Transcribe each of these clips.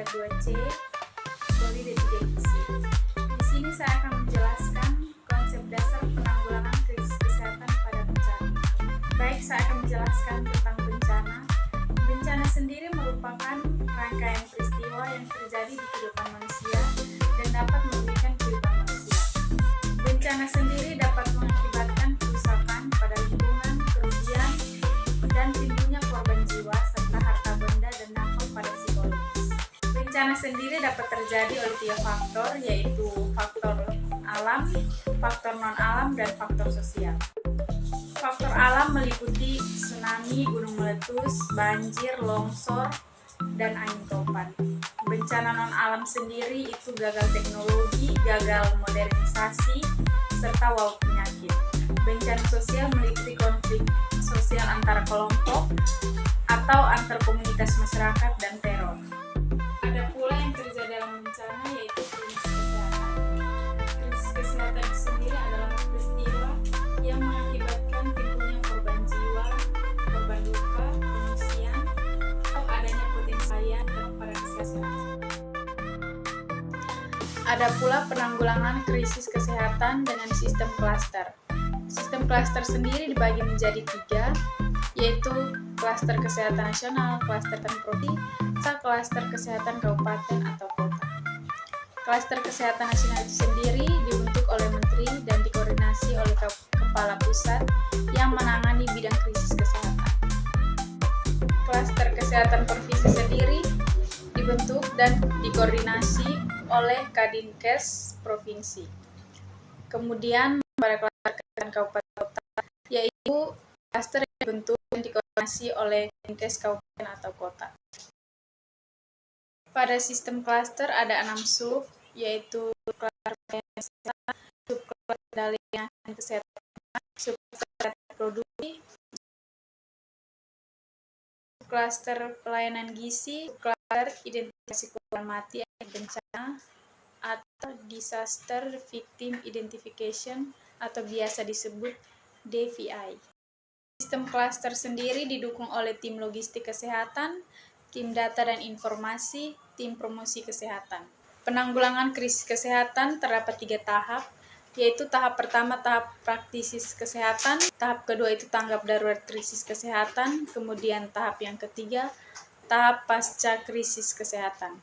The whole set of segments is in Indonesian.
ayat 2C solid deteksi. Di sini saya akan menjelaskan konsep dasar penanggulangan krisis kesehatan pada bencana. Baik, saya akan menjelaskan tentang bencana. Bencana sendiri merupakan rangkaian peristiwa yang terjadi di kehidupan manusia dan dapat merugikan kehidupan manusia. Bencana sendiri dapat mengakibatkan kerusakan pada lingkungan, kerugian, dan timbulnya korban jiwa serta harta benda dan dampak pada psikologis. Bencana sendiri dapat terjadi oleh 3 faktor, yaitu faktor alam, faktor non-alam, dan faktor sosial. Faktor alam meliputi tsunami, gunung meletus, banjir, longsor, dan angin topan. Bencana non-alam sendiri itu gagal teknologi, gagal modernisasi, serta wabah penyakit. Bencana sosial meliputi konflik sosial antara kelompok atau antar komunitas masyarakat dan teror. Ada pula yang terjadi dalam bencana, yaitu krisis kesehatan. Krisis kesehatan sendiri adalah peristiwa yang mengakibatkan timbulnya korban jiwa, korban luka, pengungsian, atau adanya potensi pada kesehatan. Ada pula penanggulangan krisis kesehatan dengan sistem klaster. Sistem klaster sendiri dibagi menjadi 3, yaitu klaster kesehatan nasional, klaster provinsi, serta klaster kesehatan kabupaten atau kota. Klaster kesehatan nasional itu sendiri dibentuk oleh menteri dan dikoordinasi oleh kepala pusat yang menangani bidang krisis kesehatan. Klaster kesehatan provinsi sendiri dibentuk dan dikoordinasi oleh Kadinkes provinsi. Kemudian pada klaster kesehatan kabupaten kota, yaitu klaster yang dibentuk dan dikoordinasi oleh Kadinkes kabupaten atau kota. Pada sistem klaster ada 6 sub, yaitu klaster kesehatan, subklaster kendalian kesehatan, subklaster produksi, klaster pelayanan gizi, klaster identifikasi korban mati akibat bencana atau disaster victim identification atau biasa disebut DVI. Sistem klaster sendiri didukung oleh tim logistik kesehatan, tim data dan informasi, tim promosi kesehatan. Penanggulangan krisis kesehatan terdapat 3 tahap, yaitu tahap pertama tahap praktisis kesehatan, tahap kedua itu tanggap darurat krisis kesehatan, kemudian tahap yang ketiga tahap pasca krisis kesehatan.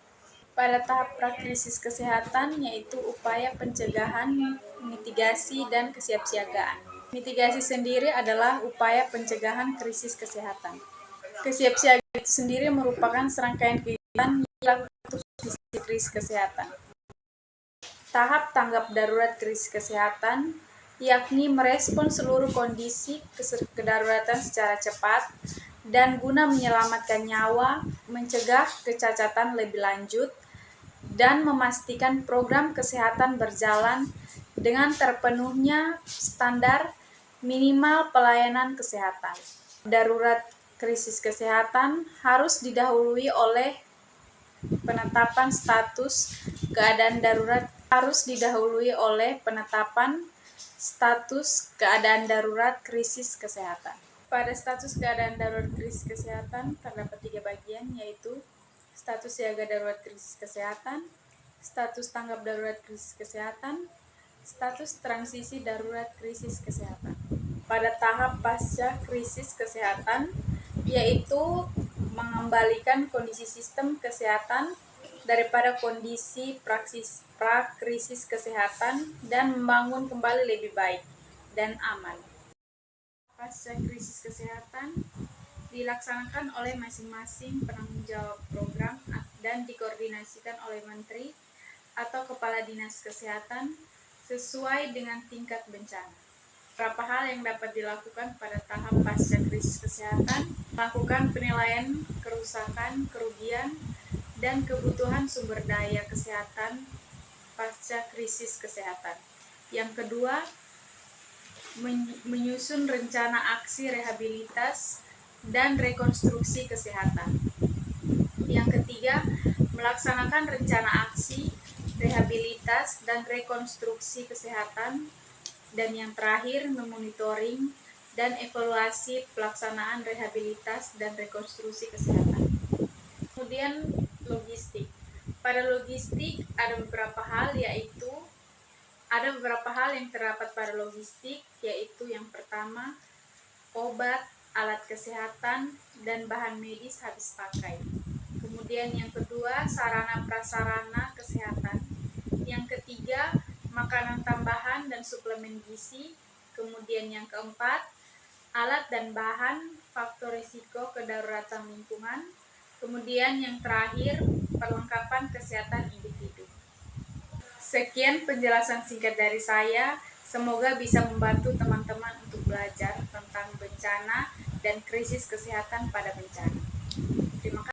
Pada tahap prakrisis kesehatan yaitu upaya pencegahan, mitigasi, dan kesiapsiagaan. Mitigasi sendiri adalah upaya pencegahan krisis kesehatan. Kesiapsiagaan itu sendiri merupakan serangkaian kegiatan yang dilakukan untuk krisis kesehatan. Tahap tanggap darurat krisis kesehatan yakni merespons seluruh kondisi kedaruratan secara cepat dan guna menyelamatkan nyawa, mencegah kecacatan lebih lanjut, dan memastikan program kesehatan berjalan dengan terpenuhnya standar minimal pelayanan kesehatan. Darurat krisis kesehatan harus didahului oleh penetapan status keadaan darurat krisis kesehatan. Pada status keadaan darurat krisis kesehatan terdapat 3 bagian, yaitu status siaga darurat krisis kesehatan, status tanggap darurat krisis kesehatan, status transisi darurat krisis kesehatan. Pada tahap pasca krisis kesehatan, yaitu mengembalikan kondisi sistem kesehatan daripada kondisi prakrisis kesehatan dan membangun kembali lebih baik dan aman. Pasca krisis kesehatan dilaksanakan oleh masing-masing penanggung jawab program dan dikoordinasikan oleh menteri atau kepala dinas kesehatan sesuai dengan tingkat bencana. Beberapa hal yang dapat dilakukan pada tahap pasca krisis kesehatan: melakukan penilaian kerusakan, kerugian, dan kebutuhan sumber daya kesehatan pasca krisis kesehatan. Yang kedua, menyusun rencana aksi rehabilitas dan rekonstruksi kesehatan. Yang ketiga, melaksanakan rencana aksi rehabilitas dan rekonstruksi kesehatan. Dan yang terakhir, memonitoring dan evaluasi pelaksanaan rehabilitas dan rekonstruksi kesehatan. Kemudian logistik. Pada logistik ada beberapa hal, yaitu ada beberapa hal yang terdapat pada logistik, yaitu yang pertama, obat, alat kesehatan, dan bahan medis habis pakai. Kemudian yang kedua, sarana prasarana kesehatan. Yang ketiga, makanan tambahan dan suplemen gizi. Kemudian yang keempat, alat dan bahan, faktor risiko kedaruratan lingkungan. Kemudian yang terakhir, perlengkapan kesehatan individu. Sekian penjelasan singkat dari saya. Semoga bisa membantu teman-teman untuk belajar tentang bencana dan krisis kesehatan pada bencana. Terima kasih.